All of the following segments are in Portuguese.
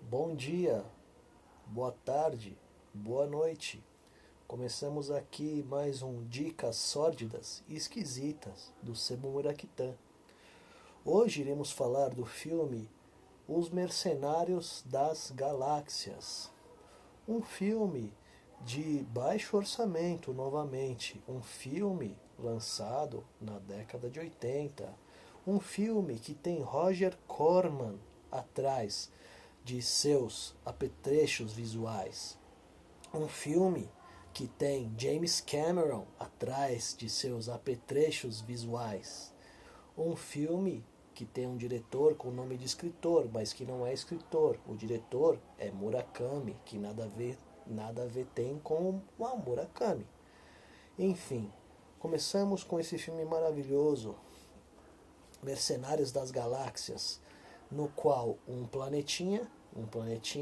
Bom dia, boa tarde, boa noite. Começamos aqui mais um Dicas Sórdidas e Esquisitas do Sebo Muraquitã. Hoje iremos falar do filme Os Mercenários das Galáxias. Um filme de baixo orçamento novamente. Um filme lançado na década de 80. Um filme que tem Roger Corman atrás de seus apetrechos visuais. Um filme que tem James Cameron atrás de seus apetrechos visuais. Um filme que tem um diretor com nome de escritor, mas que não é escritor. O diretor é Murakami, que nada a ver tem com o Murakami. Enfim, começamos com esse filme maravilhoso, Mercenários das Galáxias, no qual um planetinha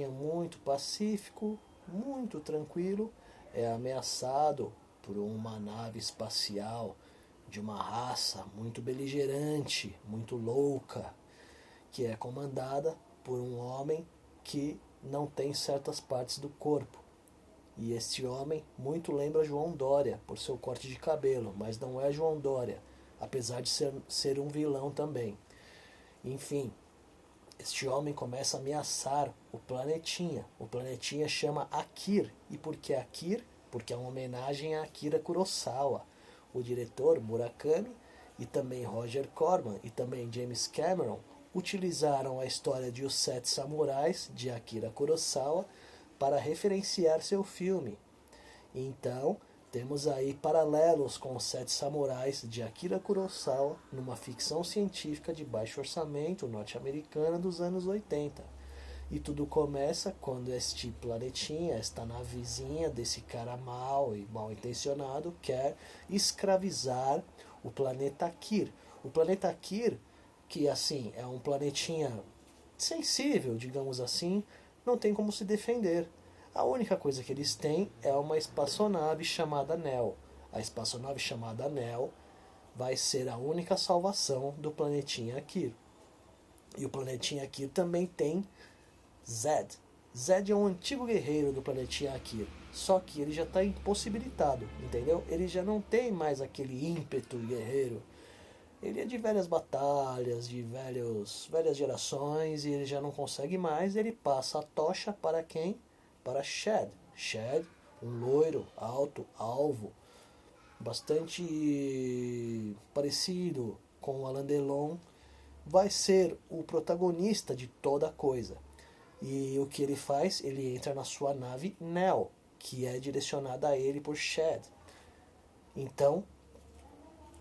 muito pacífico, muito tranquilo, é ameaçado por uma nave espacial de uma raça muito beligerante, muito louca, que é comandada por um homem que não tem certas partes do corpo. E este homem muito lembra João Dória por seu corte de cabelo, mas não é João Dória, apesar de ser um vilão também. Enfim, este homem começa a ameaçar o planetinha. O planetinha chama Akir. E por que Akir? Porque é uma homenagem a Akira Kurosawa. O diretor Murakami e também Roger Corman e também James Cameron utilizaram a história de Os Sete Samurais de Akira Kurosawa para referenciar seu filme. Então, temos aí paralelos com Os Sete Samurais de Akira Kurosawa numa ficção científica de baixo orçamento norte-americana dos anos 80. E tudo começa quando este planetinha, esta navezinha desse cara mau e mal intencionado, quer escravizar o planeta Kir. O planeta Kir, que assim é um planetinha sensível, digamos assim, não tem como se defender. A única coisa que eles têm é uma espaçonave chamada Nell. A espaçonave chamada Nell vai ser a única salvação do planetinha Kir. E o planetinha Kir também tem Zed. Zed é um antigo guerreiro do planetinha Kir. Só que ele já está impossibilitado, entendeu? Ele já não tem mais aquele ímpeto guerreiro. Ele é de velhas batalhas, de velhas gerações, e ele já não consegue mais. Ele passa a tocha para quem? Para Shed. Shed, um loiro, alto, alvo, bastante parecido com o Alain Delon, vai ser o protagonista de toda a coisa. E o que ele faz? Ele entra na sua nave Nell, que é direcionada a ele por Shed. Então,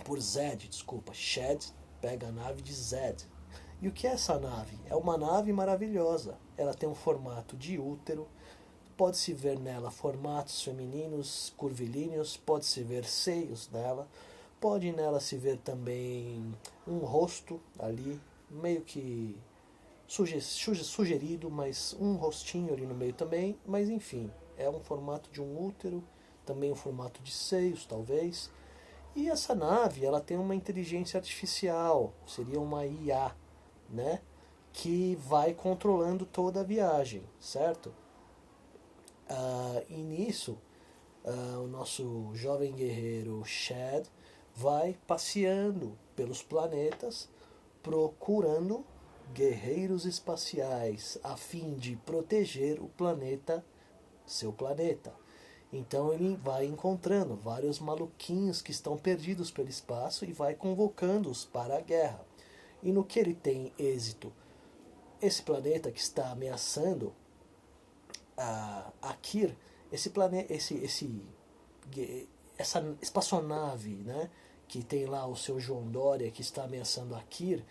por Zed, desculpa, Shed pega a nave de Zed. E o que é essa nave? É uma nave maravilhosa. Ela tem um formato de útero. Pode-se ver nela formatos femininos, curvilíneos, pode-se ver seios nela, pode nela se ver também um rosto ali, meio que sugerido, mas um rostinho ali no meio também, mas enfim, é um formato de um útero, também um formato de seios, talvez. E essa nave, ela tem uma inteligência artificial, seria uma IA, né? Que vai controlando toda a viagem, certo? E nisso, o nosso jovem guerreiro Shed vai passeando pelos planetas, procurando guerreiros espaciais a fim de proteger o planeta, seu planeta. Então ele vai encontrando vários maluquinhos que estão perdidos pelo espaço e vai convocando-os para a guerra. E no que ele tem êxito, esse planeta que está ameaçando a Kir, essa espaçonave, né, que tem lá o seu João Dória que está ameaçando a Kir,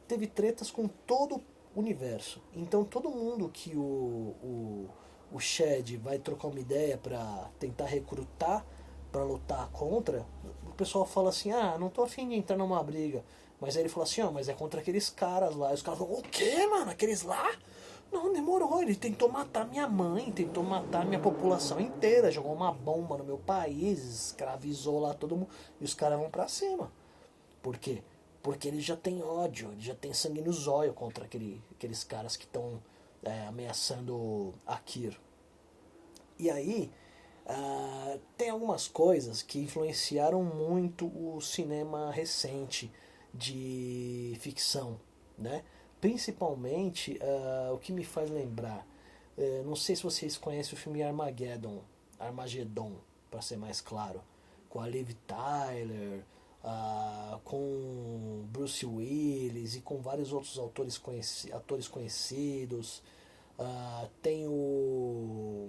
teve tretas com todo o universo. Então todo mundo que o Shed vai trocar uma ideia para tentar recrutar para lutar contra, o pessoal fala assim, não tô afim de entrar numa briga. Mas aí ele fala assim, mas é contra aqueles caras lá. E os caras falam, o quê, mano? Aqueles lá? Não, demorou. Ele tentou matar minha mãe, tentou matar minha população inteira, jogou uma bomba no meu país, escravizou lá todo mundo. E os caras vão pra cima. Por quê? porque ele já tem ódio, ele já tem sangue no zóio contra aqueles caras que estão ameaçando Akir. E aí, tem algumas coisas que influenciaram muito o cinema recente de ficção, né? Principalmente, o que me faz lembrar, não sei se vocês conhecem o filme Armageddon, para ser mais claro, com a Liv Tyler, com Bruce Willis e com vários outros atores conhecidos. Tem o.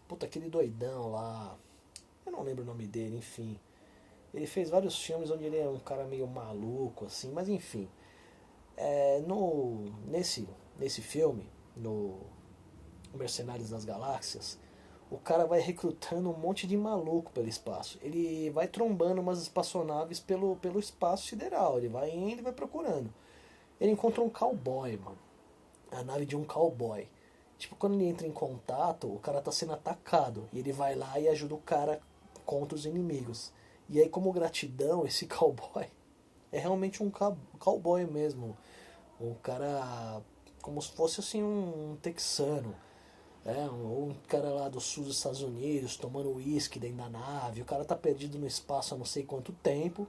Puta, aquele doidão lá. Eu não lembro o nome dele, enfim. Ele fez vários filmes onde ele é um cara meio maluco, assim, mas enfim. Nesse filme, no Mercenários das Galáxias, o cara vai recrutando um monte de maluco pelo espaço. Ele vai trombando umas espaçonaves pelo espaço sideral. Ele vai indo e vai procurando. Ele encontra um cowboy, mano. A nave de um cowboy. Tipo, quando ele entra em contato, o cara tá sendo atacado. E ele vai lá e ajuda o cara contra os inimigos. E aí, como gratidão, esse cowboy é realmente um cowboy mesmo. Um cara como se fosse assim um texano. Ou um cara lá do sul dos Estados Unidos tomando uísque dentro da nave. O cara tá perdido no espaço há não sei quanto tempo.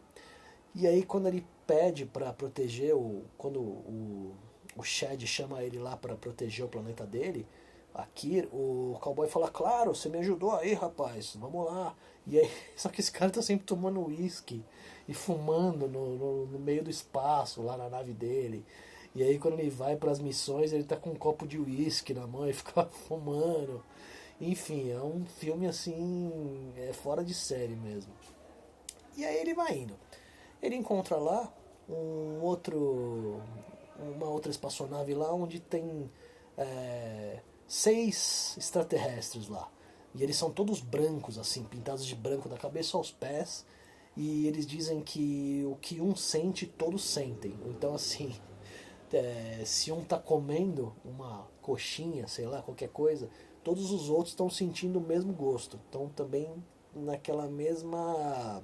E aí, quando ele pede pra proteger, quando o Shed chama ele lá pra proteger o planeta dele, aqui, o cowboy fala: Claro, você me ajudou aí, rapaz, vamos lá. E aí, só que esse cara tá sempre tomando uísque e fumando no meio do espaço, lá na nave dele. E aí, quando ele vai para as missões, ele tá com um copo de uísque na mão e fica fumando. Enfim, é um filme assim, fora de série mesmo. E aí ele vai indo. Ele encontra lá um outro, uma outra espaçonave lá onde tem 6 extraterrestres lá. E eles são todos brancos, assim, pintados de branco da cabeça aos pés. E eles dizem que o que um sente, todos sentem. Então, assim, se um tá comendo uma coxinha, sei lá, qualquer coisa, todos os outros estão sentindo o mesmo gosto. Estão também naquela mesma,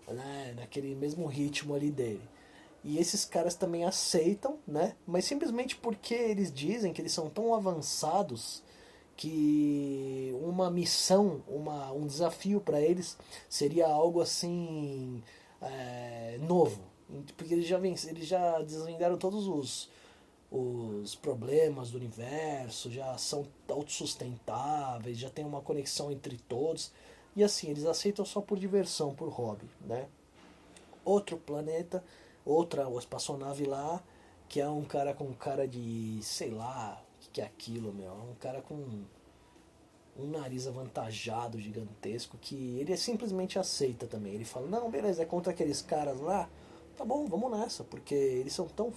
né, naquele mesmo ritmo ali dele. E esses caras também aceitam, né? Mas simplesmente porque eles dizem que eles são tão avançados que uma missão, um desafio para eles seria algo assim novo. Porque eles já desvendaram todos os problemas do universo, já são autossustentáveis, já tem uma conexão entre todos. E assim, eles aceitam só por diversão, por hobby, né? Outro planeta, outra espaçonave lá, que é um cara com cara de, sei lá, o que é aquilo, meu? É um cara com um nariz avantajado, gigantesco, que ele simplesmente aceita também. Ele fala: Não, beleza, é contra aqueles caras lá, tá bom, vamos nessa, porque eles são tão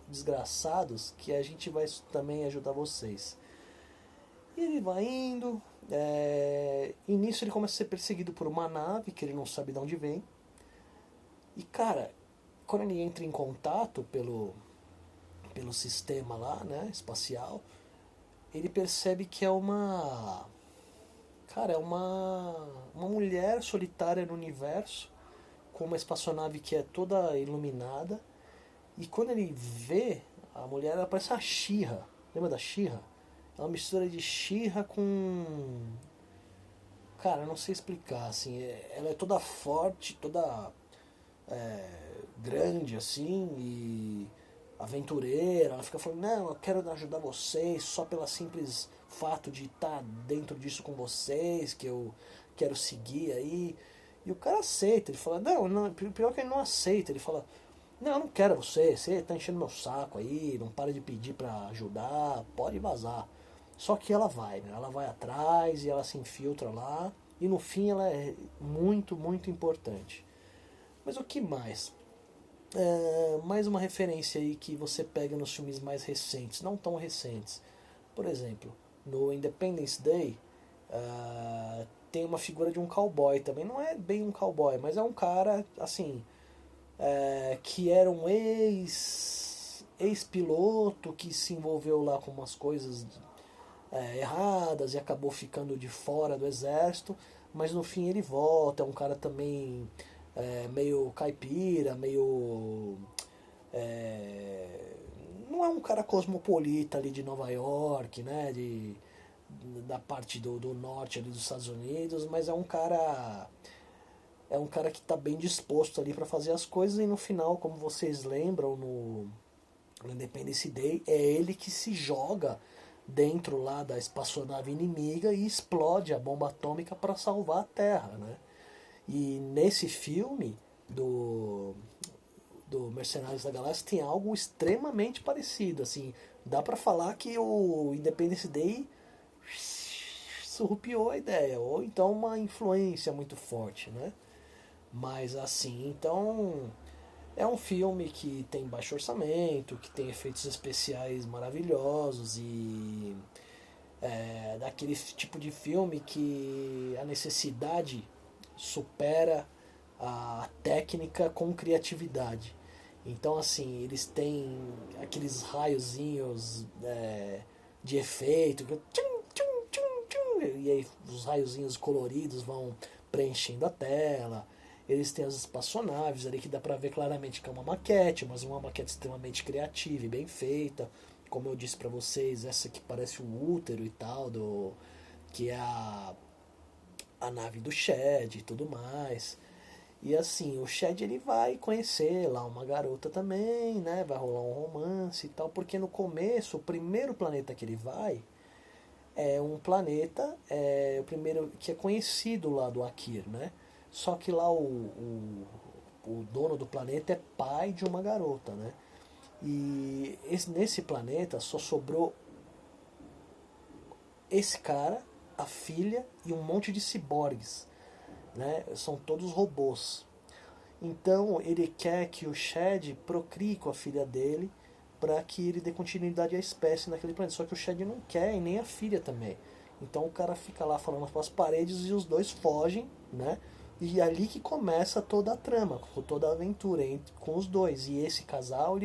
desgraçados que a gente vai também ajudar vocês. E ele vai indo, e nisso ele começa a ser perseguido por uma nave que ele não sabe de onde vem. E cara, quando ele entra em contato pelo sistema lá, né, espacial, ele percebe que é uma. Cara, é uma mulher solitária no universo, com uma espaçonave que é toda iluminada. E quando ele vê a mulher, ela parece a She-Ra. Lembra da She-Ra? É uma mistura de She-Ra com. Cara, eu não sei explicar, assim. Ela é toda forte, toda grande, assim, e aventureira. Ela fica falando: Não, eu quero ajudar vocês só pelo simples fato de estar dentro disso com vocês, que eu quero seguir aí. E o cara aceita, ele fala: Não, não, pior que ele não aceita. Ele fala: Não, eu não quero você tá enchendo meu saco aí, não para de pedir pra ajudar, pode vazar. Só que ela vai, né? Ela vai atrás e ela se infiltra lá, e no fim ela é muito, muito importante. Mas o que mais? Mais uma referência aí que você pega nos filmes mais recentes, não tão recentes. Por exemplo, no Independence Day, tem uma figura de um cowboy também. Não é bem um cowboy, mas é um cara, assim, que era um ex-piloto que se envolveu lá com umas coisas erradas e acabou ficando de fora do exército, mas no fim ele volta. É um cara também meio caipira, meio... é, não é um cara cosmopolita ali de Nova York, né? Da parte do norte ali dos Estados Unidos, mas é um cara que está bem disposto ali para fazer as coisas e no final, como vocês lembram no Independence Day, é ele que se joga dentro lá da espaçonave inimiga e explode a bomba atômica para salvar a Terra, né? E nesse filme do Mercenários da Galáxia tem algo extremamente parecido, assim, dá para falar que o Independence Day surrupiou a ideia, ou então uma influência muito forte, né? Mas assim, então é um filme que tem baixo orçamento, que tem efeitos especiais maravilhosos e é daquele tipo de filme que a necessidade supera a técnica com criatividade. Então, assim, eles têm aqueles raiozinhos de efeito, e aí os raiozinhos coloridos vão preenchendo a tela. Eles têm as espaçonaves ali que dá pra ver claramente que é uma maquete, mas uma maquete extremamente criativa e bem feita. Como eu disse pra vocês, essa que parece um útero e tal, que é a nave do Shed e tudo mais. E assim, o Shed ele vai conhecer lá uma garota também, né? Vai rolar um romance e tal, porque no começo, o primeiro planeta que ele vai é um planeta, o primeiro que é conhecido lá do Akir, né? Só que lá o dono do planeta é pai de uma garota, né? E nesse planeta só sobrou esse cara, a filha e um monte de ciborgues, né? São todos robôs. Então ele quer que o Shed procrie com a filha dele para que ele dê continuidade à espécie naquele planeta. Só que o Shed não quer e nem a filha também. Então o cara fica lá falando com as paredes e os dois fogem, né? E é ali que começa toda a trama, toda a aventura com os dois. E esse casal,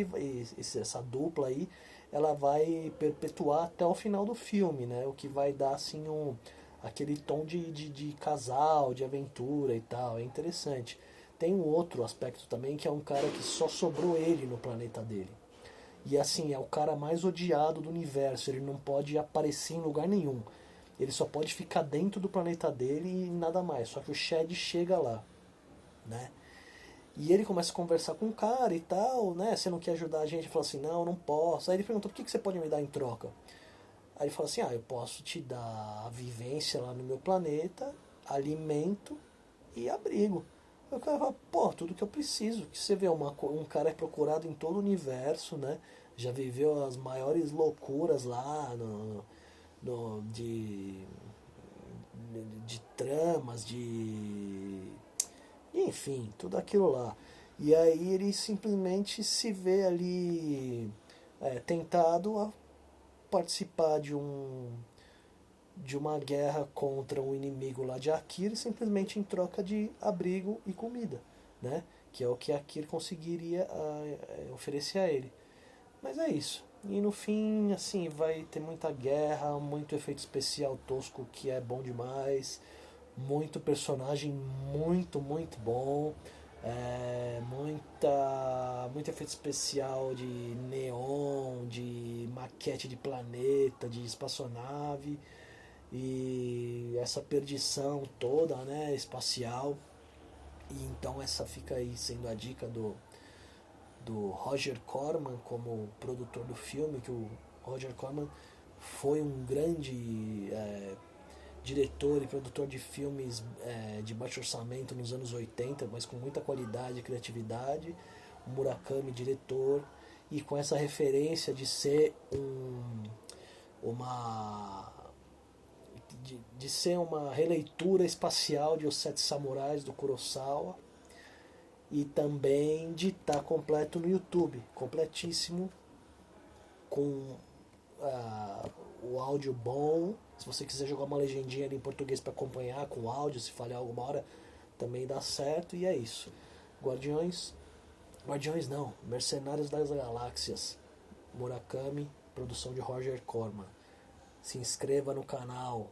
essa dupla aí, ela vai perpetuar até o final do filme, né? O que vai dar assim aquele tom de casal, de aventura e tal. É interessante. Tem um outro aspecto também que é um cara que só sobrou ele no planeta dele. E assim, é o cara mais odiado do universo. Ele não pode aparecer em lugar nenhum. Ele só pode ficar dentro do planeta dele e nada mais. Só que o Shed chega lá, né? E ele começa a conversar com o cara e tal, né? Você não quer ajudar a gente? Ele fala assim, não, eu não posso. Aí ele pergunta, por que você pode me dar em troca? Aí ele fala assim, eu posso te dar a vivência lá no meu planeta, alimento e abrigo. Aí o cara fala, pô, tudo que eu preciso. Que você vê, um cara é procurado em todo o universo, né? Já viveu as maiores loucuras lá de tramas, enfim, tudo aquilo lá. E aí ele simplesmente se vê ali tentado a participar de uma guerra contra um inimigo lá de Akir, simplesmente em troca de abrigo e comida, né? Que é o que Akir conseguiria oferecer a ele. Mas é isso. E no fim, assim, vai ter muita guerra, muito efeito especial tosco que é bom demais, muito personagem muito bom, muito efeito especial de neon, de maquete de planeta, de espaçonave e essa perdição toda, né, espacial. E então essa fica aí sendo a dica do Roger Corman como produtor do filme, que o Roger Corman foi um grande diretor e produtor de filmes de baixo orçamento nos anos 80, mas com muita qualidade e criatividade. O Murakami, diretor, e com essa referência de ser uma de ser uma releitura espacial de Os Sete Samurais do Kurosawa e também de estar completo no YouTube, completíssimo, com o áudio bom. Se você quiser jogar uma legendinha ali em português para acompanhar com o áudio, se falhar alguma hora, também dá certo. E é isso. Guardiões. Guardiões não. Mercenários das Galáxias. Murakami, produção de Roger Corman. Se inscreva no canal.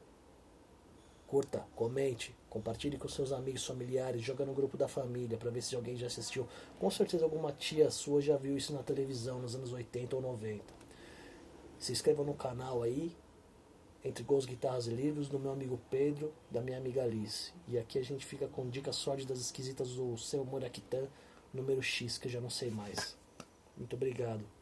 Curta, comente, Compartilhe com seus amigos, familiares, joga no grupo da família para ver se alguém já assistiu. Com certeza alguma tia sua já viu isso na televisão nos anos 80 ou 90. Se inscreva no canal aí, entre gols, guitarras e livros, do meu amigo Pedro, da minha amiga Alice. E aqui a gente fica com dicas sórdidas esquisitas do seu Muraquitã, número X, que eu já não sei mais. Muito obrigado.